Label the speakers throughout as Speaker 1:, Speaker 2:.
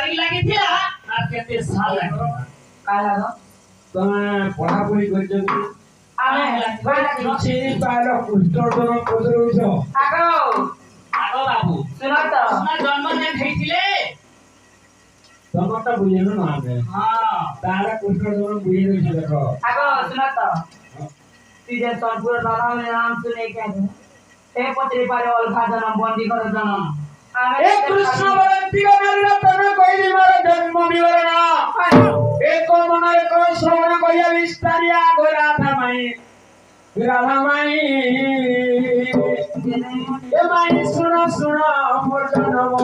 Speaker 1: तारीख लगी थी आज केते साल लगे
Speaker 2: का लागो
Speaker 3: तमे पढ़ा पढ़ी करछो
Speaker 2: आमे बाला
Speaker 3: किछि पालो कुष्ठोदन पदरउछो
Speaker 2: आगो
Speaker 1: आगो बाबू
Speaker 2: सुनो तो
Speaker 1: अपना जन्म दिन हेतिले
Speaker 3: तमटा बुझेनो ना आमे
Speaker 1: हां
Speaker 3: तारा कुष्ठोदन बुझेनो देखो
Speaker 2: आगो सुनो तो तुझे सोनपुर दादा में नाम सुने क्या है ए पत्री पारे अलखा जन्म बंदी कर जन्म
Speaker 3: ए कृष्ण वरंती का मेरा तने कोई मारा जन्म विवरण एक मन एक श्रवण करिया विस्तारिया गोरा था माई राधा माई ए माई सुनो सुनो मोर जन्म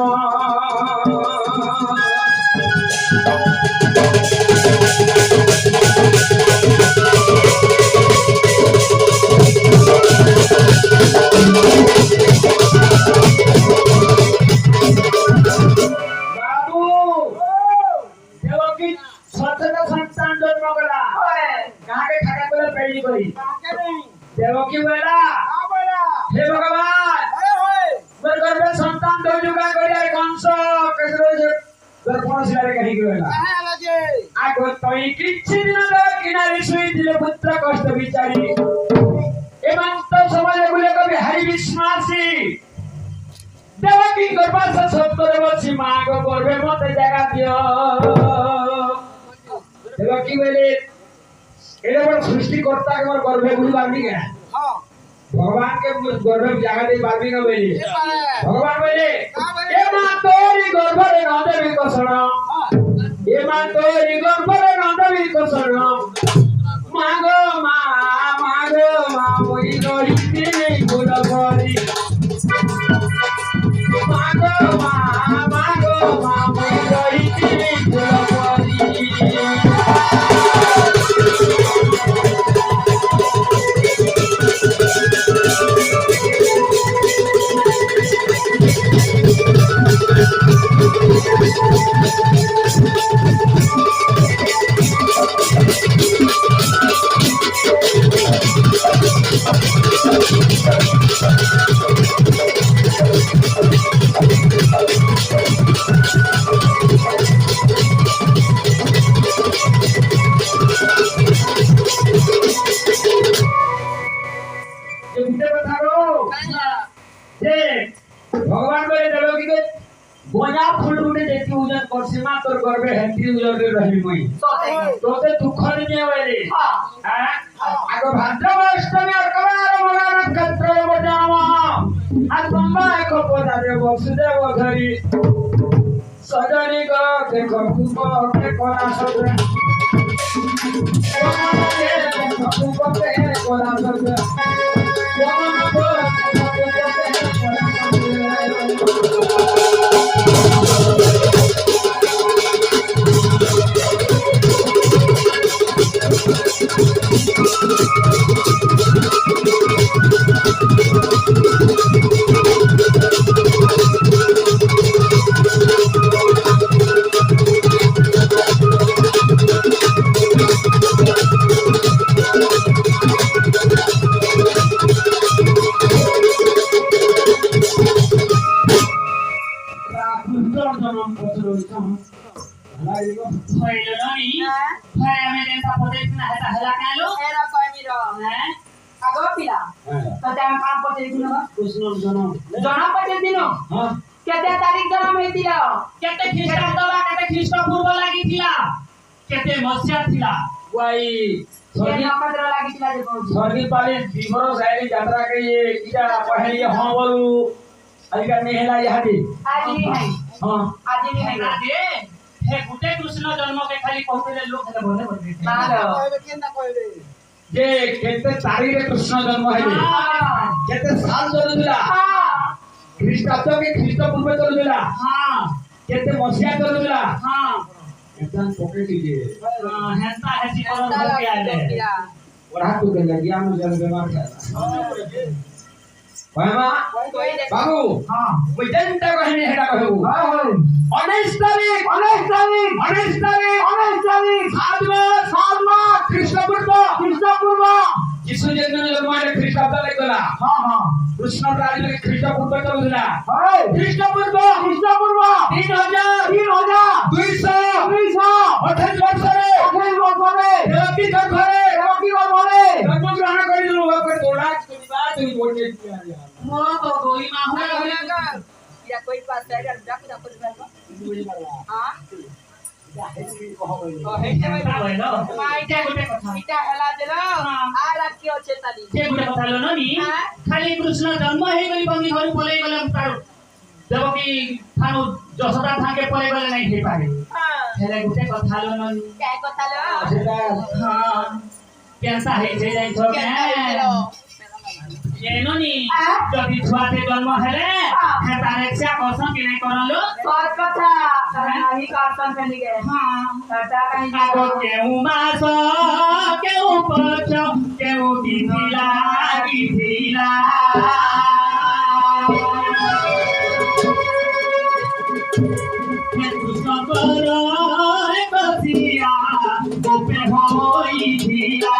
Speaker 3: देवकी बोला हां बोला हे भगवान अरे होय मोर घर में संतान दो जुगा करिया कंस कसरो जे दर्पण सिलारे कहि गेला कहां आला जे आगो तई किछि दिन लो किनारी सुई दिले पुत्र कष्ट बिचारी एमंत समाज गुले कवि हरि विश्वासी देवकी गर्भा से सत्तर वर्षी मां को गर्भे मत जगह दियो देवकी बोले एले बड़ सृष्टि करता के मोर गर्भे गुली बांधी गया हां भगवान के गर्भे जगह दे बांधी न बेली भगवान बोले ए मां तोरी गर्भरे न देवी कसण ए मां तोरी गर्भरे न देवी कसण मागो मां मोई रही ते गुड भरी मागो मां मोई रही ते गुड भरी भगवान बोले देवकी के बोझा फूल उठे देखी उजन करसीमा तोर गर्भे हेंती उजन रे रही मई तोते दुख नहीं होले हां आगो भाद्रव अष्टमी और कवार मगान कत्र बजाव आज बम्बा एक पोदा रे वसुदेव घरी सजनी को देखो कुप के कोना सदरे कुप के कोना सदरे
Speaker 2: केते तारीख जन्म हेतिला
Speaker 1: केते ख्रीष्टाब्द केते ख्रीष्ट पूर्व लागि थिला केते मस्या थिला
Speaker 3: वाई
Speaker 2: ये नक्षत्र लागि थिला जे कहू
Speaker 3: स्वर्गी पाले विवरो साइली यात्रा के ये इटा पहली हां बोलू अलिका नहीं हैला यहादी
Speaker 2: आज नहीं है
Speaker 3: हां
Speaker 2: आज नहीं है
Speaker 1: राजे हे गुटे कृष्ण जन्म के खाली कहते लोग हेले बोले बोले
Speaker 2: मारो
Speaker 1: केना कहबे
Speaker 3: जे केते तारीख रे कृष्ण जन्म हेले केते साल जन्म
Speaker 2: हां
Speaker 3: ख्रीष्टाब्द के ख्रीष्ट पूर्व चलुला
Speaker 1: हां
Speaker 3: केते मसिया चलुला
Speaker 1: हां
Speaker 3: एकदम पकड़ लीजिए
Speaker 1: हेंता हेसी करन होके आले
Speaker 3: और हाथ तो लग गया मुझे बीमार था भाईमा बाबू
Speaker 1: हां
Speaker 3: वैजंत कहने हेडा कहू हां 19 तारीख साधवा कृष्ण पूर्व यीशु जन्म में ख्रीष्टाब्द लगला
Speaker 1: हां हां
Speaker 3: कृष्ण राज में ख्रीष्ट पूर्व चलुला
Speaker 1: हाय
Speaker 3: ख्रीष्ट पूर्व 3000
Speaker 2: 3000
Speaker 3: 200 28 ବର୍ଷରେ
Speaker 2: 28 ବର୍ଷରେ
Speaker 3: ଦେବକୀ ଘରେ ଜନ୍ମଗ୍ରହଣ କରିଲୁ ବାପରେ ତୋଡ଼ା କରିବା ତୁଇ ଗୋଟେ
Speaker 1: ମୋ ତ ଗୋଇ ମାହୁରା
Speaker 2: या कोई पास है या जाके ना कर पाएगा हां
Speaker 1: ହେଟା କହିଲ ମାଇଟା ଗୋଟେ କଥା
Speaker 2: इटा हला देलो आ राखी अच्छे ताली
Speaker 1: ସେ ଗୋଟେ କଥା ଲ ନନି ଖାଲି କୃଷ୍ଣ ଜନ୍ମ ହେଇଗଲି ବନ୍ଦି ଘରୁ ପଳେଇ ଗଲେ ତାର ଦେବକୀ ଥାନୁ ଯଶୋଦା ଥାଙ୍କେ ପଳେଇ ଗଲେ ନାହିଁ ହେଇପାରେ ହେଲେ ଗୋଟେ କଥା ଲ ନନି
Speaker 2: क्या कथा लो
Speaker 3: ସେଟା
Speaker 1: ହଁ କେନ୍ତା ହେଇছে ଯାଇଛ ଏନନି ଯଦି ଛୁଆଟେ ଜନ୍ମ ହେଲେ ହେତା ରେକ୍ଷା କରସନ କି ନାଇଁ କରଲ
Speaker 2: और कथा नहीं कार्टन से निके
Speaker 1: ହଁ
Speaker 2: कथा कहीं
Speaker 1: ଆଗ କେଉଁ ମାସ କେଉଁ ପଛ କେଉଁ ତିଥିଲା କୃଷ୍ଣଙ୍କର ବସିଆ ଗୋପେ ହୋଇଥିଲା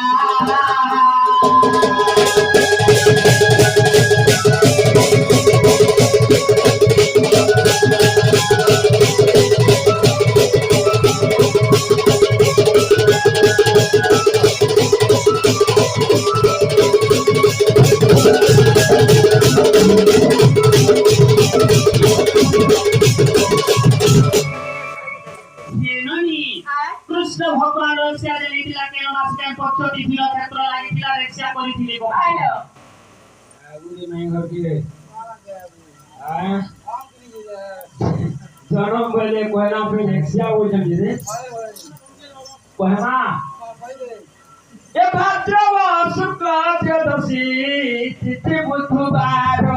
Speaker 1: कृष्ण भगवान रक्षा देला केन मास के पक्ष दिथिला क्षेत्र लागिथिला रक्षा करिथिले गो
Speaker 2: आइलो
Speaker 3: आगुरी नहीं घर की रे जन्म पहले कोयना पे रक्षा हो जमी रे कोहमा ये भाद्रव शुक्ल त्रयोदशी तिथि बुधवार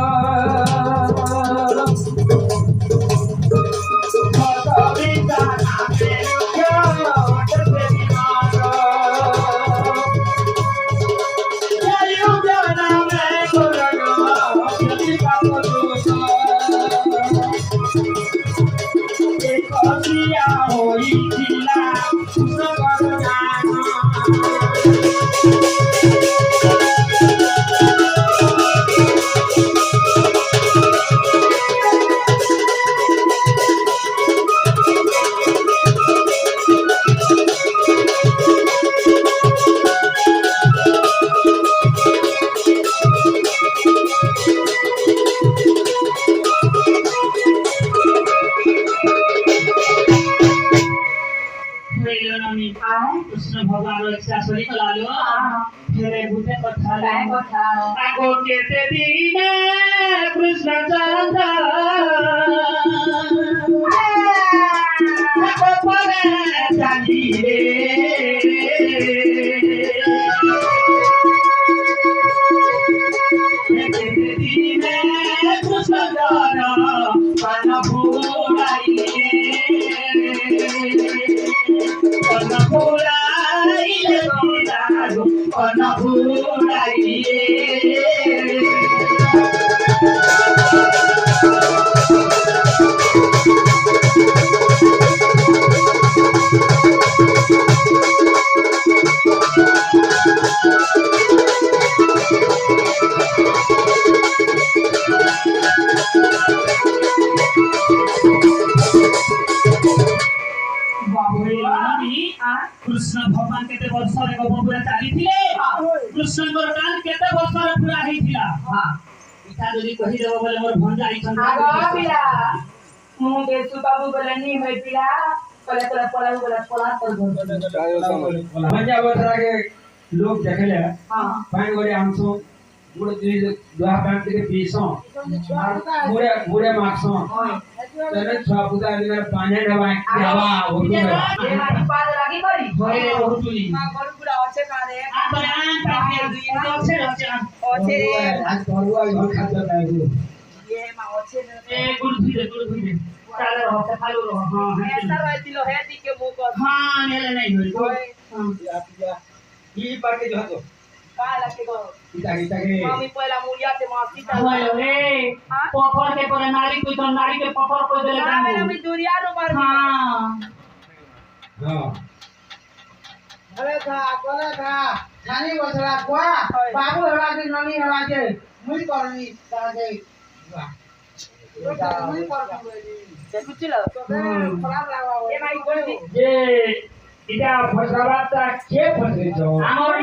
Speaker 3: कृष्ण भगवान रक्षा सरी कलालो फेरे गुटे कथा
Speaker 2: काय कथा
Speaker 1: आगो केते दिन कृष्ण चंद्र परे जानी रे केते दिन कृष्ण चंद्र पान भूलाई कृष्ण भगवान केते वर्ष रे गोपुरा चाली थिले कृष्ण गोर काल केते वर्ष रे पूरा हेतिला हां इटा जदी कहि देबो बोले मोर भंजा इछन
Speaker 2: आगो पिला मु बेसु बाबू बोले नी होय पिला बोले तोरा पळा पर
Speaker 3: भंजा बतरा के लोग देखले
Speaker 2: हां
Speaker 3: पानी गोरे हमसो गुड़ दी दुआ पैंट के पीसो मुड़े मारसो तेरे छुआ पूजा के पानी ढवा हवा होतो
Speaker 2: ये मारी पाद लागी करी
Speaker 1: होय बहुतुली
Speaker 2: मां घर पूरा अच्छे का रे
Speaker 1: आ पर आन पाके अच्छे
Speaker 2: अच्छे रे
Speaker 3: आज तरुआ घर खाते नहीं
Speaker 2: ये मां अच्छे रे
Speaker 1: ए गुड़ धीरे ताले रहो त खालो रहो हां
Speaker 2: ऐसा रहतिलो है दी के मुंह को
Speaker 1: हां नेले नहीं होय
Speaker 3: हां ये पार के जो तो
Speaker 2: का लगे गो
Speaker 3: इता के
Speaker 2: मम्मी पहला मुड़िया से मासी का
Speaker 1: होय रे पपर के पर नारी कोई तो नारी के पपर कोई देले
Speaker 2: ना
Speaker 1: काम
Speaker 2: मेरा भी दुरिया रो मार
Speaker 1: हां
Speaker 3: हां
Speaker 4: अरे था खानी बसला कुआ बाबू हला के ननी हला के मुई करनी ताजे
Speaker 2: ବୁଝିଲ ଏ ଭାଇ କୋଳି
Speaker 3: ଯେ ଇଟା ଫସରାଟା କେ ଫସରେଛ
Speaker 1: ଆମର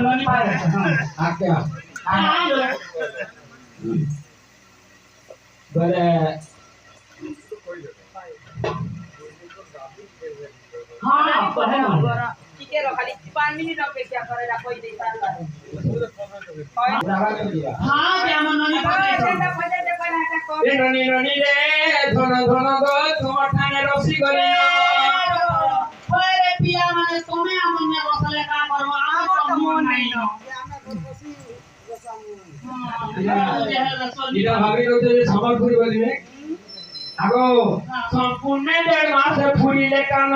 Speaker 1: ନନି ପାରେ
Speaker 3: ଆଜ୍ଞା ବଲେ
Speaker 1: ହଁ କहे ନା
Speaker 2: ଟିକେ ର ଖାଲି 5 ମିନିଟ ଅପେକ୍ଷା करे रा କହି ଦେଇ ସାରଲା
Speaker 3: ଜାଗା ଦିଆ
Speaker 1: ହଁ ଯେ ଆମର ନନି ପାରେ
Speaker 2: ସେଟା ପଇସା ଦେ पहिला এটা কর
Speaker 3: ଏ ନନି ନନି ରେ ଧନ ଧନ ଗো ତୁମ ଠାନେ ରସି ଗଲି
Speaker 1: ওরে পিয়া মানে তুমি আমনে বসলে কা করব আমার তো মন নাই ন
Speaker 3: ইটা ভাবি রইছে যে সম্বলপুরি বলিবে আগো সম্পূর্ণ 1.5 মাস ফুরিলে কান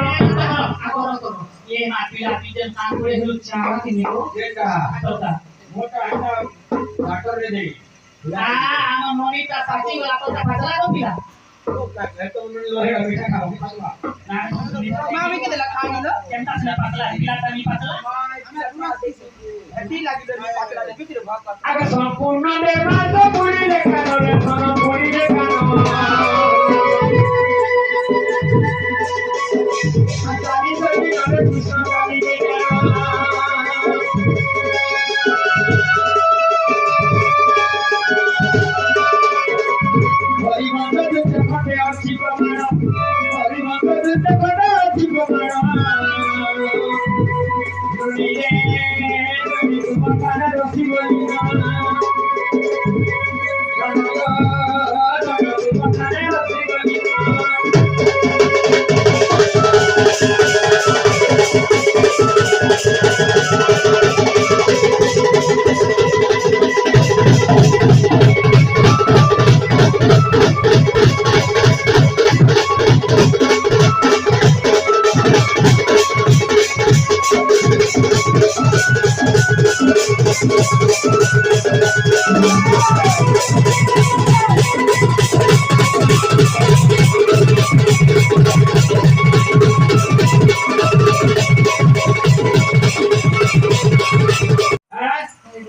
Speaker 1: আগর করো ये मापिला पिजन कान করে হলো চাওয়া কিনিবো
Speaker 3: যেটা
Speaker 1: তোতা
Speaker 3: মোটা একটা ডাক্তার রে দেই
Speaker 1: না আমার মনিটা সাচি গলা তো পাতলা তো পিলা
Speaker 3: এত মনি লহে মিঠা খাও পাতলা
Speaker 1: না
Speaker 2: মামি কে দেলা খাই না
Speaker 1: কেনটা ছিল পাতলা পিলা তানি পাতলা
Speaker 2: হেডি লাগিল নি পাতলা দে ভিতরে ভাগ কর
Speaker 3: আগে সম্পূর্ণ 1.5 মাস ফুরিলে কান রে ধন ফুরিলে কান আচারি সবি নরে কৃষ্ণ কালী কে হরি মন্দ যেতে ফটে আছে প্রমাণ হরি মন্দ যেতে ফটে আছে প্রমাণ দুনিরে তুমি তোমার রসি বলি না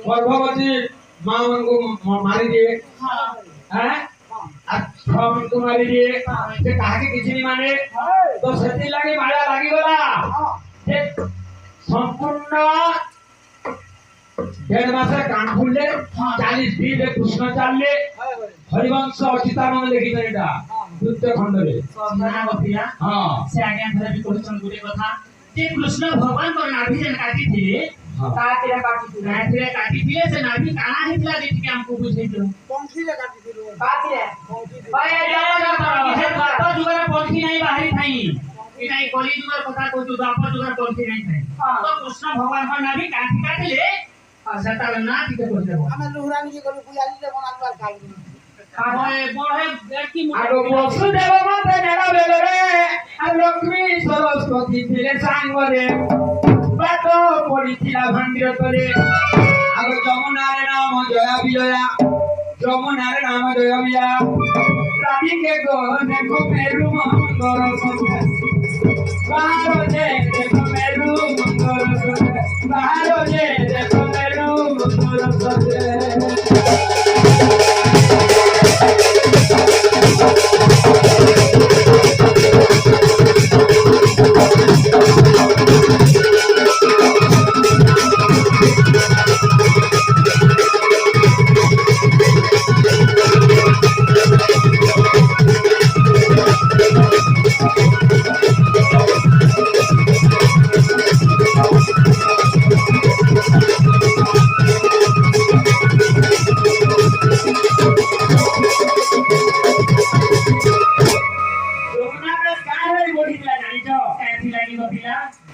Speaker 3: गर्भवती मां को मारी दिए हैं हम को मारी दिए से कहा के किसी नहीं माने तो सती लगी माया लगी गला जे संपूर्ण 1.5 मास कान फुलले 40 दिन कृष्ण चालले हरिवंश अचितानंद लिखि एटा द्वितीय खंड रे
Speaker 1: ना बपिया
Speaker 3: हां
Speaker 1: से आगे हम भी क्वेश्चन गुरे कथा जे कृष्ण भगवान को नाभि जन काटी थिले
Speaker 2: काटिरा काटी
Speaker 1: नाभि काटी थिले से नाभि काना हितला देखि के हमको बुझै दियो
Speaker 4: पंखी ले काटी दिलो
Speaker 2: काटिरा भाई जाओ
Speaker 1: हे द्वापर जुगर पंखी नहीं बाहरी थाई ई नहीं कली जुगर कथा को द्वापर जुगर पंखी नहीं थाई तो कृष्ण भगवान को नाभि काटी काटिले सेता ना ठीक कर देबो
Speaker 4: हमें लुहरानी के गलु पुजारी ले बना कर खाई
Speaker 1: आगे बड़े व्यक्ति
Speaker 3: आगो वसुदेव माते नेड़ा बेले रे आ लक्ष्मी सरस्वती थिले सांग रे बातो पडिथिला भांडीर तले आगो যমুনা रे नाम जया विजया যমুনা रे नाम जया विजया रानी के गो देखो मेरु मंगल संध्या बाहर जे देखो मेरु मंगल संध्या बाहर जे देखो मेरु मंगल संध्या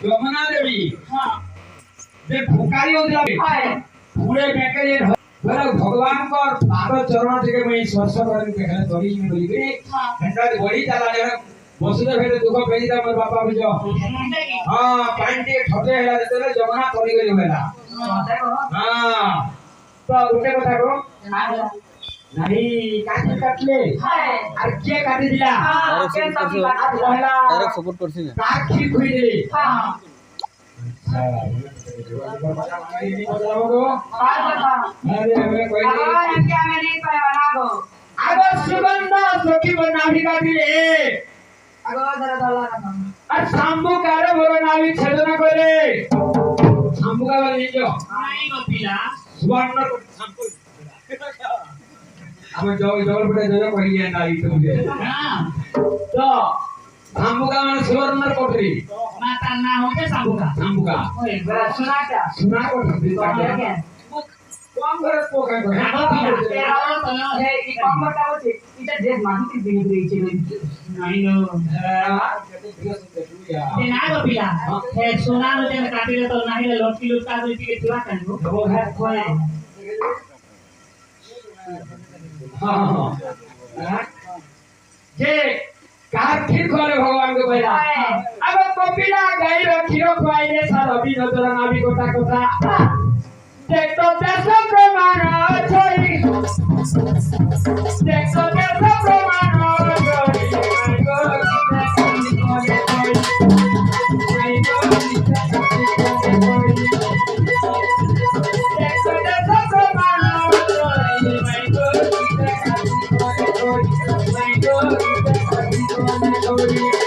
Speaker 3: যমুনা দেবী যে ভুকারি होतला पूरे बेके जे बोले भगवान को पाद चरण टिके मैं स्पर्श करन के है तोरी में बोली के घंटा बड़ी चला जे वसुदेव भेले दुख पेजिता मोर बापा बुझो हां पानी टे ठटे हैला देले जमुना तोरी गली होला हां तो उठे कथा को नहीं काटी काटले আর কে কাটি দিলা
Speaker 2: के सब बात
Speaker 3: पहला
Speaker 5: डायरेक्ट सपोर्ट करছি না
Speaker 3: কাট কি কই দিলি
Speaker 2: हां
Speaker 3: बताओ
Speaker 2: बात बता
Speaker 3: अरे हमें कोई
Speaker 2: अब हम क्या नहीं पाए बना दो
Speaker 3: আগর সুগন্ধ সখী নাভি কাটিলে
Speaker 2: আগো ধরে ধলা না
Speaker 3: আর শাম্ভু কারে বড় নাভি ছেদনা করে শাম্ভু কা বলে নিজ
Speaker 1: নাই গো পিলা
Speaker 3: সুবর্ণ শাম্ভু আমি জগল পড়ে জয় করিয়ে নারী তুমি
Speaker 1: না
Speaker 3: তো শাম্ভু কা মানে সুবর্ণ কোটরি
Speaker 1: না তার নাম হচ্ছে সাবুকা
Speaker 3: শাম্ভু কা
Speaker 1: ওই
Speaker 2: বড় শোনাটা
Speaker 3: সুনা কোটরি
Speaker 2: কেন
Speaker 3: কম করে পোকা করে
Speaker 1: আগো পিলা
Speaker 2: এই কম্বটা হচ্ছে এটা যে মাটিতে বিনি দিয়েছে
Speaker 1: নাই নো ते नाही गो पिला हे सोना नो ते काटिले तो नाही ले लोटकी लुटका दुई के थिवा कानगो
Speaker 3: वो है
Speaker 1: कोय
Speaker 3: हाँ जे कार्तिक करे भगवान को पहिला अब कपिला गाई रखियो खुआइले सार अभी नजर नाभी कोटा कोटा देख तो देश प्रमाण छोरी देख तो देश प्रमाण छोरी Thank you.